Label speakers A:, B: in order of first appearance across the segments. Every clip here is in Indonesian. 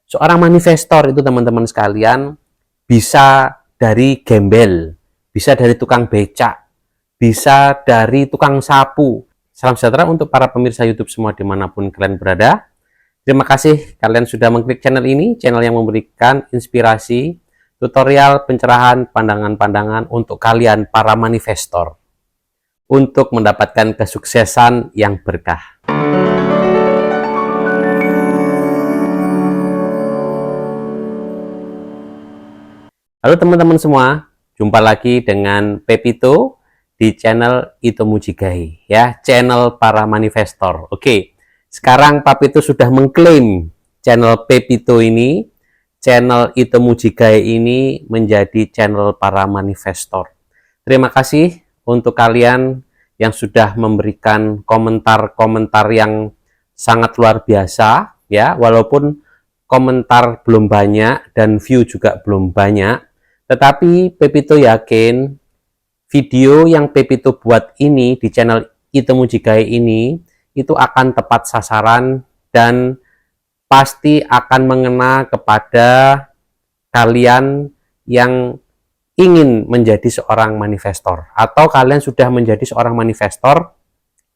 A: Seorang manifestor itu teman-teman sekalian bisa dari gembel, bisa dari tukang becak, bisa dari tukang sapu. Salam sejahtera untuk para pemirsa YouTube semua dimanapun kalian berada. Terima kasih kalian sudah mengklik channel ini, channel yang memberikan inspirasi, tutorial, pencerahan, pandangan-pandangan untuk kalian para manifestor untuk mendapatkan kesuksesan yang berkah. Halo teman-teman semua, jumpa lagi dengan Pepito di channel Ito Mujigai, ya, channel para manifestor. Oke, sekarang Pepito sudah mengklaim channel Pepito ini, channel Ito Mujigai ini menjadi channel para manifestor. Terima kasih untuk kalian yang sudah memberikan komentar-komentar yang sangat luar biasa, ya, walaupun komentar belum banyak dan view juga belum banyak. Tetapi Pepito yakin video yang Pepito buat ini di channel Ito Mujigai ini itu akan tepat sasaran dan pasti akan mengena kepada kalian yang ingin menjadi seorang manifestor atau kalian sudah menjadi seorang manifestor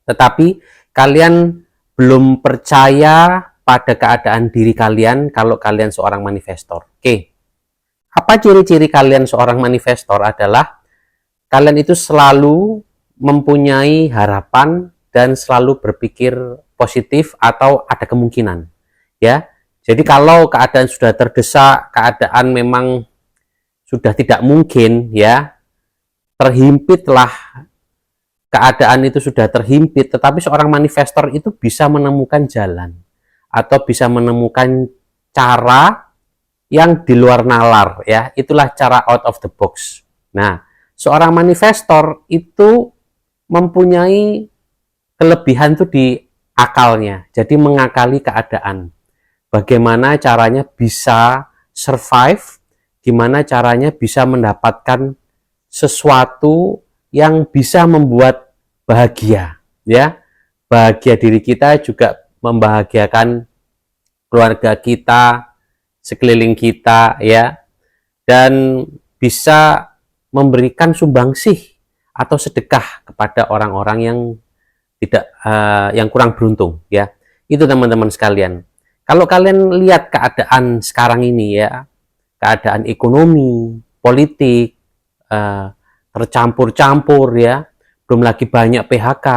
A: tetapi kalian belum percaya pada keadaan diri kalian kalau kalian seorang manifestor. Oke. Apa ciri-ciri kalian seorang manifestor adalah kalian itu selalu mempunyai harapan dan selalu berpikir positif atau ada kemungkinan, ya. Jadi kalau keadaan sudah terdesak, keadaan memang sudah tidak mungkin, ya, terhimpitlah, keadaan itu sudah terhimpit, tetapi seorang manifestor itu bisa menemukan jalan atau bisa menemukan cara yang di luar nalar, ya, itulah cara out of the box. Nah, seorang manifestor itu mempunyai kelebihan tuh di akalnya, jadi mengakali keadaan. Bagaimana caranya bisa survive, gimana caranya bisa mendapatkan sesuatu yang bisa membuat bahagia, ya, bahagia diri kita juga membahagiakan keluarga kita, sekeliling kita, ya, dan bisa memberikan sumbangsih atau sedekah kepada orang-orang yang tidak yang kurang beruntung, ya. Itu teman-teman sekalian. Kalau kalian lihat keadaan sekarang ini, ya, keadaan ekonomi, politik tercampur-campur, ya, belum lagi banyak PHK,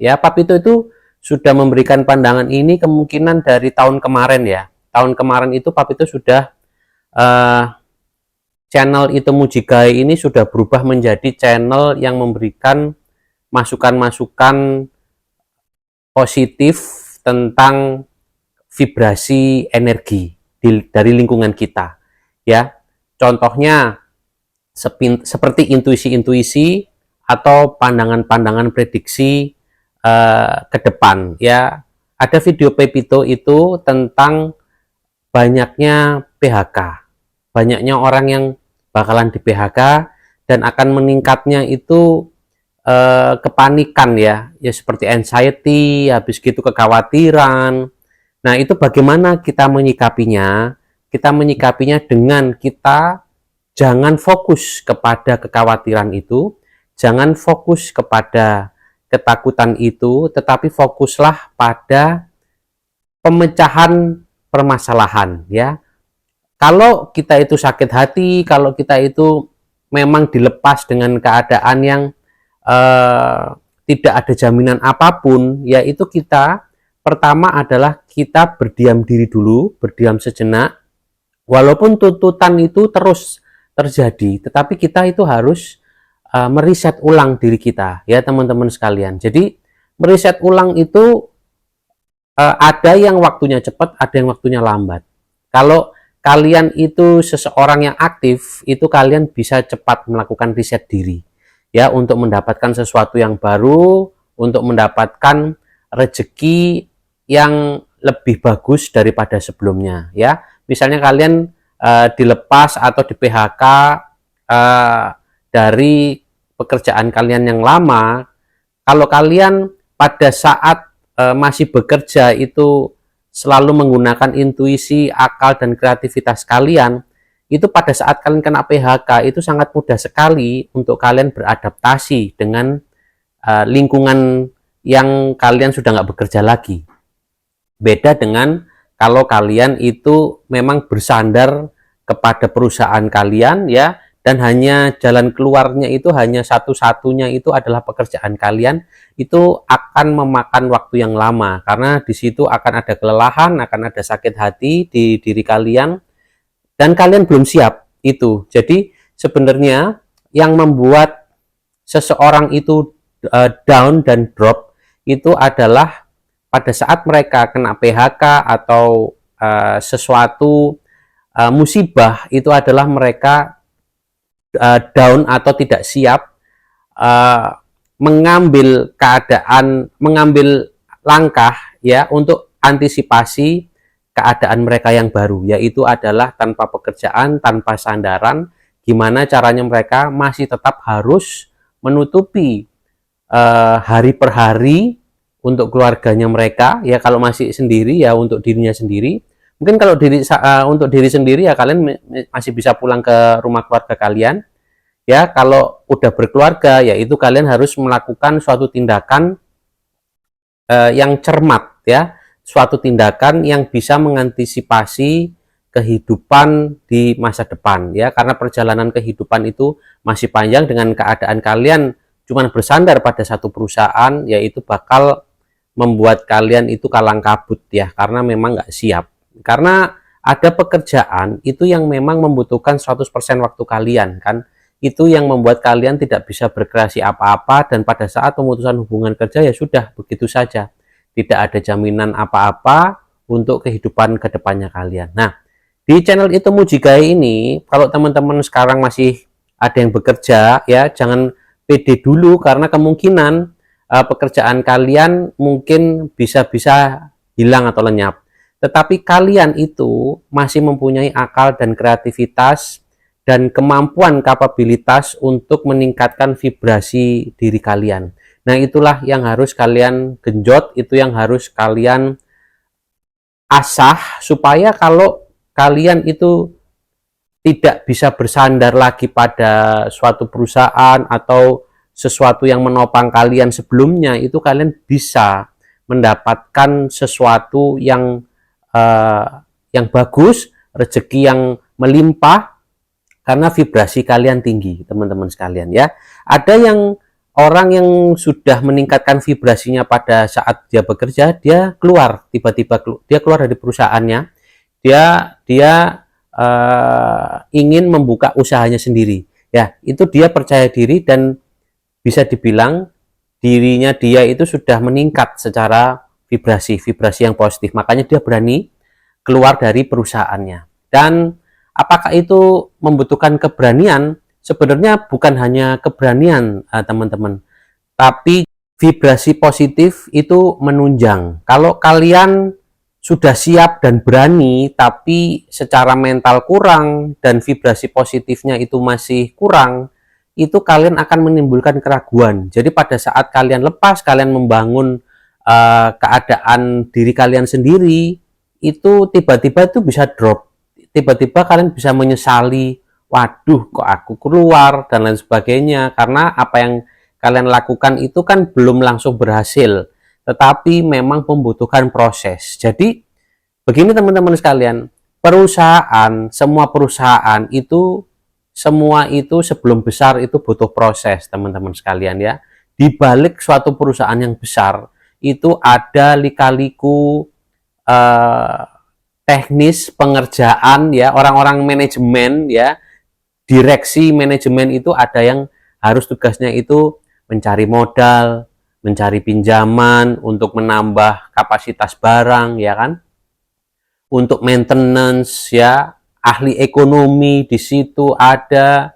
A: ya. Papito itu sudah memberikan pandangan ini kemungkinan dari tahun kemarin, ya. Tahun kemarin itu Papito sudah channel Ito Mujigai ini sudah berubah menjadi channel yang memberikan masukan-masukan positif tentang vibrasi energi dari lingkungan kita, ya. Contohnya seperti intuisi-intuisi atau pandangan-pandangan prediksi ke depan, ya. Ada video Pepito itu tentang banyaknya PHK, banyaknya orang yang bakalan di PHK dan akan meningkatnya itu kepanikan, ya, seperti anxiety, habis gitu kekhawatiran. Nah, itu bagaimana kita menyikapinya? Kita menyikapinya dengan kita jangan fokus kepada kekhawatiran itu, jangan fokus kepada ketakutan itu, tetapi fokuslah pada pemecahan permasalahan, ya. Kalau kita itu sakit hati, kalau kita itu memang dilepas dengan keadaan yang tidak ada jaminan apapun, yaitu kita pertama adalah kita berdiam diri dulu, berdiam sejenak, walaupun tuntutan itu terus terjadi, tetapi kita itu harus meriset ulang diri kita, ya teman-teman sekalian. Jadi meriset ulang itu ada yang waktunya cepat, ada yang waktunya lambat. Kalau kalian itu seseorang yang aktif, itu kalian bisa cepat melakukan riset diri, ya, untuk mendapatkan sesuatu yang baru, untuk mendapatkan rezeki yang lebih bagus daripada sebelumnya, ya. Misalnya kalian dilepas atau di PHK dari pekerjaan kalian yang lama, kalau kalian pada saat masih bekerja itu selalu menggunakan intuisi, akal, dan kreativitas kalian, itu pada saat kalian kena PHK itu sangat mudah sekali untuk kalian beradaptasi dengan lingkungan yang kalian sudah nggak bekerja lagi. Beda dengan kalau kalian itu memang bersandar kepada perusahaan kalian ya, dan hanya jalan keluarnya itu hanya satu-satunya itu adalah pekerjaan kalian, itu akan memakan waktu yang lama karena di situ akan ada kelelahan, akan ada sakit hati di diri kalian dan kalian belum siap itu. Jadi sebenarnya yang membuat seseorang itu down dan drop itu adalah pada saat mereka kena PHK atau sesuatu musibah, itu adalah mereka down atau tidak siap mengambil langkah ya untuk antisipasi keadaan mereka yang baru, yaitu adalah tanpa pekerjaan, tanpa sandaran, gimana caranya mereka masih tetap harus menutupi hari per hari untuk keluarganya mereka ya, kalau masih sendiri ya untuk dirinya sendiri. Mungkin kalau untuk diri sendiri ya kalian masih bisa pulang ke rumah keluarga kalian ya. Kalau udah berkeluarga ya itu kalian harus melakukan suatu tindakan yang cermat ya, suatu tindakan yang bisa mengantisipasi kehidupan di masa depan ya, karena perjalanan kehidupan itu masih panjang. Dengan keadaan kalian cuman bersandar pada satu perusahaan, yaitu bakal membuat kalian itu kalang kabut ya, karena memang nggak siap. Karena ada pekerjaan itu yang memang membutuhkan 100% waktu kalian kan, itu yang membuat kalian tidak bisa berkreasi apa-apa, dan pada saat pemutusan hubungan kerja ya sudah begitu saja, tidak ada jaminan apa-apa untuk kehidupan kedepannya kalian. Nah, di channel Itu Mujigai ini, kalau teman-teman sekarang masih ada yang bekerja ya, jangan pede dulu, karena kemungkinan pekerjaan kalian mungkin bisa hilang atau lenyap. Tetapi kalian itu masih mempunyai akal dan kreativitas dan kemampuan, kapabilitas untuk meningkatkan vibrasi diri kalian. Nah, itulah yang harus kalian genjot, itu yang harus kalian asah, supaya kalau kalian itu tidak bisa bersandar lagi pada suatu perusahaan atau sesuatu yang menopang kalian sebelumnya, itu kalian bisa mendapatkan sesuatu yang bagus, rezeki yang melimpah, karena vibrasi kalian tinggi, teman-teman sekalian ya. Ada yang orang yang sudah meningkatkan vibrasinya pada saat dia bekerja, dia keluar tiba-tiba, dia keluar dari perusahaannya, dia ingin membuka usahanya sendiri ya. Itu dia percaya diri dan bisa dibilang dirinya dia itu sudah meningkat secara vibrasi yang positif, makanya dia berani keluar dari perusahaannya. Dan apakah itu membutuhkan keberanian? Sebenarnya bukan hanya keberanian teman-teman, tapi vibrasi positif itu menunjang. Kalau kalian sudah siap dan berani, tapi secara mental kurang dan vibrasi positifnya itu masih kurang, itu kalian akan menimbulkan keraguan. Jadi pada saat kalian lepas, kalian membangun keadaan diri kalian sendiri, itu tiba-tiba itu bisa drop. Tiba-tiba kalian bisa menyesali, waduh kok aku keluar dan lain sebagainya, karena apa yang kalian lakukan itu kan belum langsung berhasil, tetapi memang membutuhkan proses. Jadi begini teman-teman sekalian, semua perusahaan itu, semua itu sebelum besar itu butuh proses teman-teman sekalian ya. Di balik suatu perusahaan yang besar itu ada lika-liku teknis pengerjaan ya, orang-orang manajemen ya, direksi manajemen itu ada yang harus tugasnya itu mencari modal, mencari pinjaman untuk menambah kapasitas barang ya kan, untuk maintenance ya, ahli ekonomi di situ ada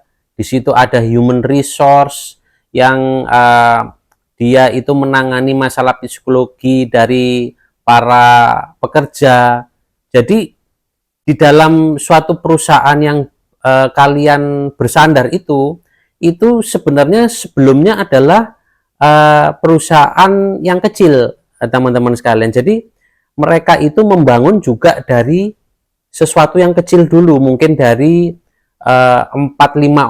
A: human resource yang dia itu menangani masalah psikologi dari para pekerja. Jadi di dalam suatu perusahaan yang kalian bersandar itu sebenarnya sebelumnya adalah perusahaan yang kecil teman-teman sekalian. Jadi mereka itu membangun juga dari sesuatu yang kecil dulu, mungkin dari 4-5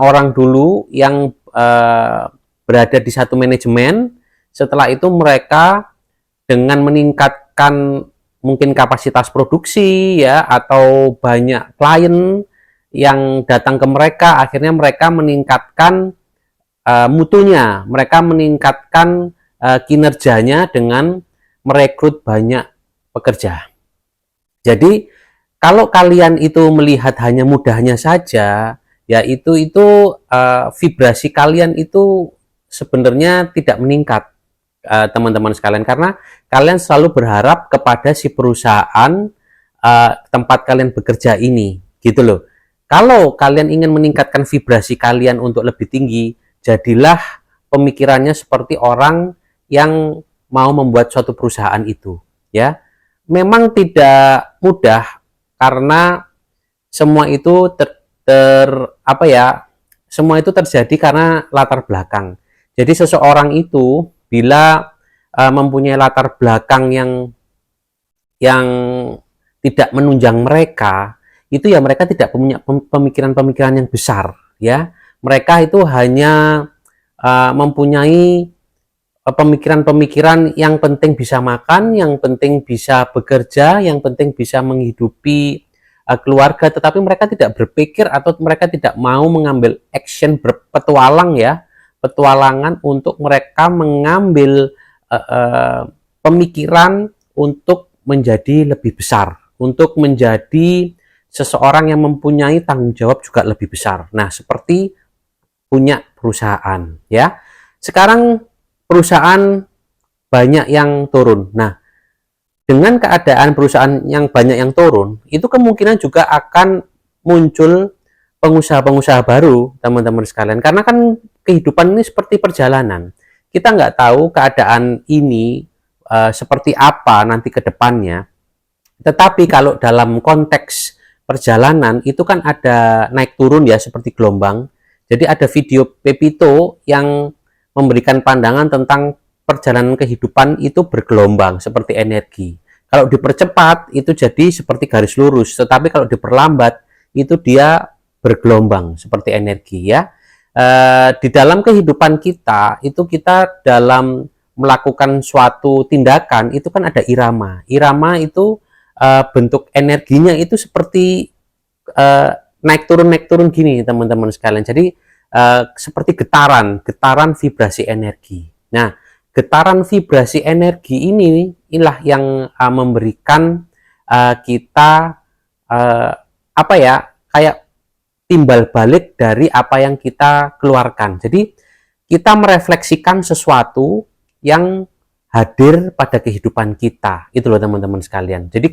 A: orang dulu yang berada di satu manajemen. Setelah itu mereka dengan meningkatkan mungkin kapasitas produksi ya, atau banyak klien yang datang ke mereka, akhirnya mereka meningkatkan mutunya, mereka meningkatkan kinerjanya dengan merekrut banyak pekerja. Jadi kalau kalian itu melihat hanya mudahnya saja, ya itu vibrasi kalian itu sebenarnya tidak meningkat, teman-teman sekalian, karena kalian selalu berharap kepada si perusahaan tempat kalian bekerja ini, gitu loh. Kalau kalian ingin meningkatkan vibrasi kalian untuk lebih tinggi, jadilah pemikirannya seperti orang yang mau membuat suatu perusahaan itu, ya. Memang tidak mudah karena semua itu apa ya? Semua itu terjadi karena latar belakang. Jadi seseorang itu bila mempunyai latar belakang yang tidak menunjang mereka, itu ya mereka tidak punya pemikiran-pemikiran yang besar, ya. Mereka itu hanya mempunyai pemikiran-pemikiran yang penting bisa makan, yang penting bisa bekerja, yang penting bisa menghidupi keluarga, tetapi mereka tidak berpikir atau mereka tidak mau mengambil action berpetualang ya, petualangan untuk mereka mengambil pemikiran untuk menjadi lebih besar, untuk menjadi seseorang yang mempunyai tanggung jawab juga lebih besar. Nah, seperti punya perusahaan ya. Sekarang perusahaan banyak yang turun. Nah, dengan keadaan perusahaan yang banyak yang turun, itu kemungkinan juga akan muncul pengusaha-pengusaha baru, teman-teman sekalian. Karena kan kehidupan ini seperti perjalanan. Kita nggak tahu keadaan ini seperti apa nanti ke depannya. Tetapi kalau dalam konteks perjalanan, itu kan ada naik turun ya, seperti gelombang. Jadi ada video Pepito yang memberikan pandangan tentang perjalanan kehidupan itu bergelombang seperti energi. Kalau dipercepat itu jadi seperti garis lurus, tetapi kalau diperlambat itu dia bergelombang seperti energi ya. Di dalam kehidupan kita itu kita dalam melakukan suatu tindakan itu kan ada irama. Irama itu bentuk energinya itu seperti naik turun gini teman-teman sekalian. Jadi seperti getaran vibrasi energi. Nah, getaran vibrasi energi inilah yang memberikan kita apa ya, kayak timbal balik dari apa yang kita keluarkan. Jadi kita merefleksikan sesuatu yang hadir pada kehidupan kita. Itu loh teman-teman sekalian. Jadi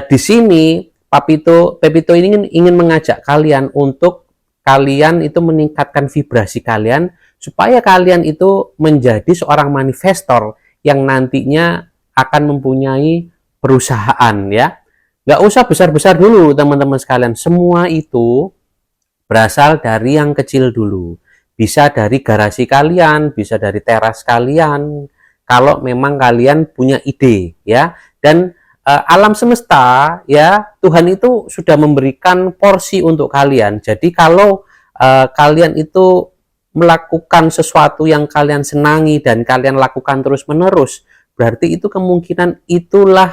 A: di sini Pepito ini ingin mengajak kalian untuk kalian itu meningkatkan vibrasi kalian supaya kalian itu menjadi seorang manifestor yang nantinya akan mempunyai perusahaan ya. Nggak usah besar-besar dulu teman-teman sekalian. Semua itu berasal dari yang kecil dulu. Bisa dari garasi kalian, bisa dari teras kalian. Kalau memang kalian punya ide ya. Dan alam semesta ya, Tuhan itu sudah memberikan porsi untuk kalian. Jadi kalau kalian itu melakukan sesuatu yang kalian senangi dan kalian lakukan terus-menerus, berarti itu kemungkinan itulah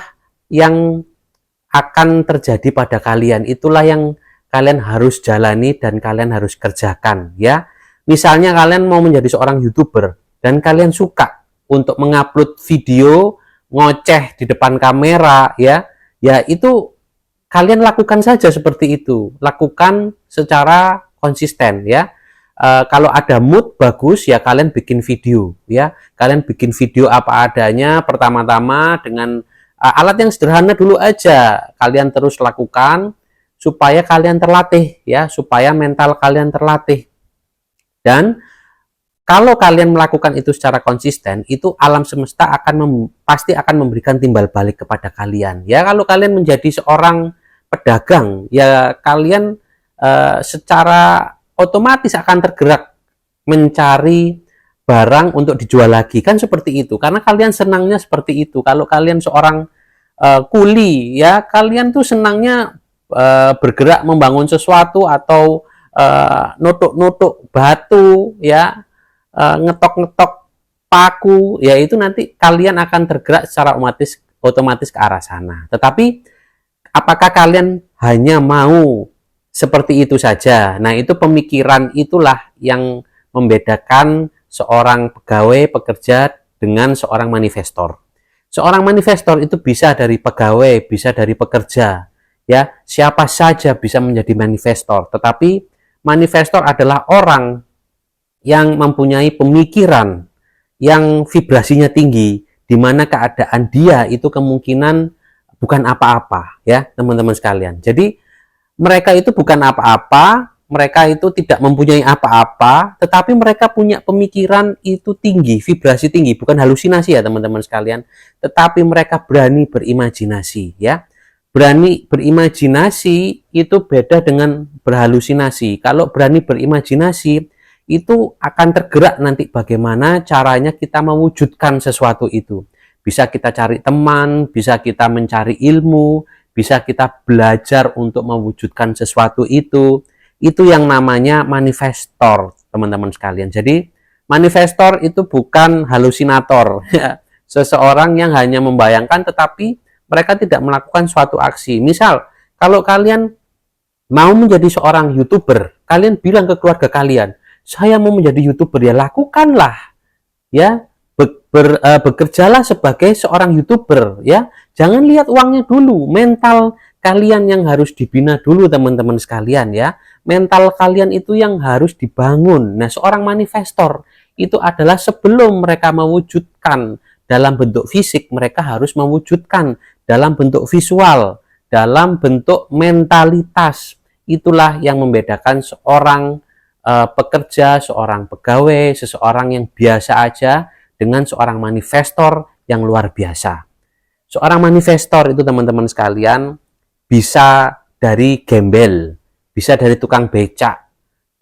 A: yang akan terjadi pada kalian. Itulah yang kalian harus jalani dan kalian harus kerjakan ya. Misalnya kalian mau menjadi seorang YouTuber dan kalian suka untuk mengupload video ngoceh di depan kamera ya, ya itu kalian lakukan saja seperti itu, lakukan secara konsisten ya. Kalau ada mood bagus ya kalian bikin video ya, kalian bikin video apa adanya pertama-tama dengan alat yang sederhana dulu aja, kalian terus lakukan supaya kalian terlatih ya, supaya mental kalian terlatih. Dan kalau kalian melakukan itu secara konsisten, itu alam semesta pasti akan memberikan timbal balik kepada kalian. Ya, kalau kalian menjadi seorang pedagang, ya kalian secara otomatis akan tergerak mencari barang untuk dijual lagi. Kan seperti itu. Karena kalian senangnya seperti itu. Kalau kalian seorang kuli ya, kalian tuh senangnya bergerak membangun sesuatu atau nutuk-nutuk batu ya, ngetok-ngetok paku, ya itu nanti kalian akan tergerak secara otomatis ke arah sana. Tetapi apakah kalian hanya mau seperti itu saja? Nah, itu pemikiran itulah yang membedakan seorang pegawai pekerja dengan seorang manifestor. Seorang manifestor itu bisa dari pegawai, bisa dari pekerja, ya siapa saja bisa menjadi manifestor. Tetapi manifestor adalah orang yang mempunyai pemikiran yang vibrasinya tinggi, di mana keadaan dia itu kemungkinan bukan apa-apa, ya teman-teman sekalian. Jadi mereka itu bukan apa-apa, mereka itu tidak mempunyai apa-apa, tetapi mereka punya pemikiran itu tinggi, vibrasi tinggi, bukan halusinasi ya teman-teman sekalian, tetapi mereka berani berimajinasi, ya. Berani berimajinasi itu beda dengan berhalusinasi. Kalau berani berimajinasi itu akan tergerak nanti bagaimana caranya kita mewujudkan sesuatu itu. Bisa kita cari teman, bisa kita mencari ilmu, bisa kita belajar untuk mewujudkan sesuatu itu. Itu yang namanya manifestor, teman-teman sekalian. Jadi manifestor itu bukan halusinator, ya. Seseorang yang hanya membayangkan tetapi mereka tidak melakukan suatu aksi. Misal, kalau kalian mau menjadi seorang YouTuber, kalian bilang ke keluarga kalian, saya mau menjadi YouTuber, ya lakukanlah, ya bekerjalah sebagai seorang YouTuber, ya jangan lihat uangnya dulu, mental kalian yang harus dibina dulu teman-teman sekalian, ya mental kalian itu yang harus dibangun. Nah, seorang manifestor itu adalah sebelum mereka mewujudkan dalam bentuk fisik, mereka harus mewujudkan dalam bentuk visual, dalam bentuk mentalitas. Itulah yang membedakan seorang pekerja, seorang pegawai, seseorang yang biasa aja dengan seorang manifestor yang luar biasa. Seorang manifestor itu teman-teman sekalian bisa dari gembel, bisa dari tukang becak,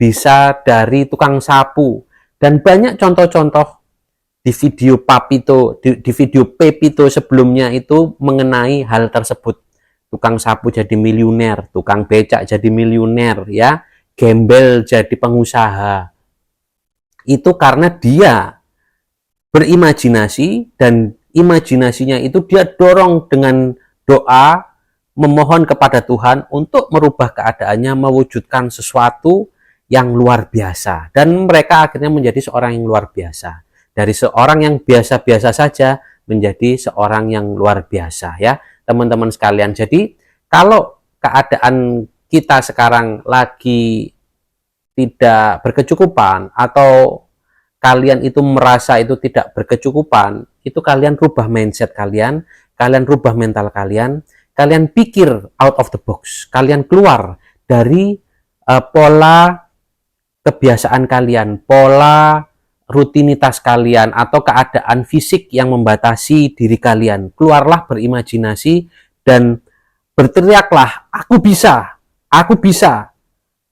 A: bisa dari tukang sapu, dan banyak contoh-contoh di video Papito, di video Pepito sebelumnya itu mengenai hal tersebut. Tukang sapu jadi miliuner, tukang becak jadi miliuner, ya gembel jadi pengusaha. Itu karena dia berimajinasi, dan imajinasinya itu dia dorong dengan doa, memohon kepada Tuhan untuk merubah keadaannya, mewujudkan sesuatu yang luar biasa. Dan mereka akhirnya menjadi seorang yang luar biasa. Dari seorang yang biasa-biasa saja menjadi seorang yang luar biasa, ya teman-teman sekalian. Jadi kalau keadaan kita sekarang lagi tidak berkecukupan atau kalian itu merasa itu tidak berkecukupan, itu kalian rubah mindset kalian, kalian rubah mental kalian, kalian pikir out of the box, kalian keluar dari pola kebiasaan kalian, pola rutinitas kalian atau keadaan fisik yang membatasi diri kalian. Keluarlah berimajinasi dan berteriaklah, aku bisa, aku bisa,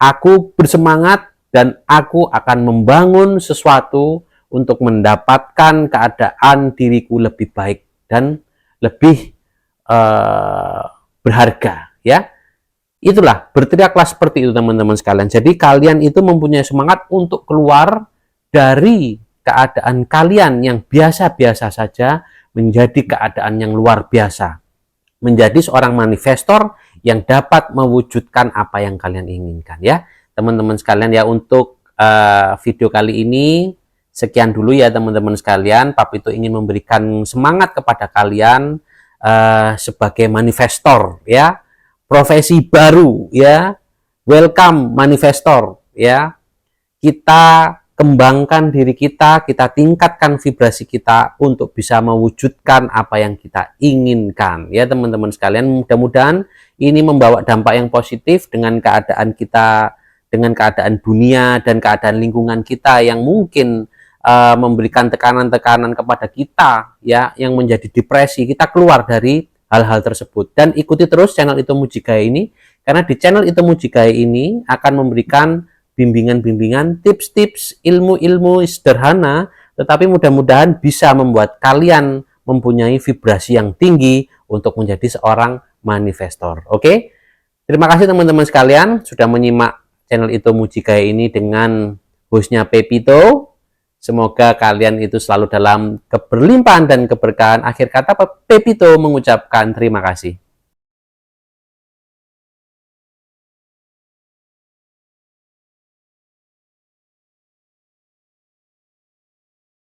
A: aku bersemangat, dan aku akan membangun sesuatu untuk mendapatkan keadaan diriku lebih baik dan lebih berharga, ya. Itulah, berteriaklah seperti itu teman-teman sekalian. Jadi kalian itu mempunyai semangat untuk keluar dari keadaan kalian yang biasa-biasa saja menjadi keadaan yang luar biasa. Menjadi seorang manifestor yang dapat mewujudkan apa yang kalian inginkan, ya teman-teman sekalian. Ya untuk video kali ini sekian dulu ya teman-teman sekalian. Papito ingin memberikan semangat kepada kalian sebagai manifestor, ya profesi baru, ya welcome manifestor, ya kita kembangkan diri kita, kita tingkatkan vibrasi kita untuk bisa mewujudkan apa yang kita inginkan, ya teman-teman sekalian. Mudah-mudahan ini membawa dampak yang positif dengan keadaan kita, dengan keadaan dunia dan keadaan lingkungan kita yang mungkin memberikan tekanan-tekanan kepada kita, ya yang menjadi depresi. Kita keluar dari hal-hal tersebut dan ikuti terus channel Ito Mujigae ini, karena di channel Ito Mujigae ini akan memberikan bimbingan-bimbingan, tips-tips, ilmu-ilmu sederhana, tetapi mudah-mudahan bisa membuat kalian mempunyai vibrasi yang tinggi untuk menjadi seorang manifestor. Oke? Terima kasih teman-teman sekalian sudah menyimak channel Ito Mujigae ini dengan hostnya Pepito. Semoga kalian itu selalu dalam keberlimpahan dan keberkahan. Akhir kata Pepito mengucapkan terima kasih.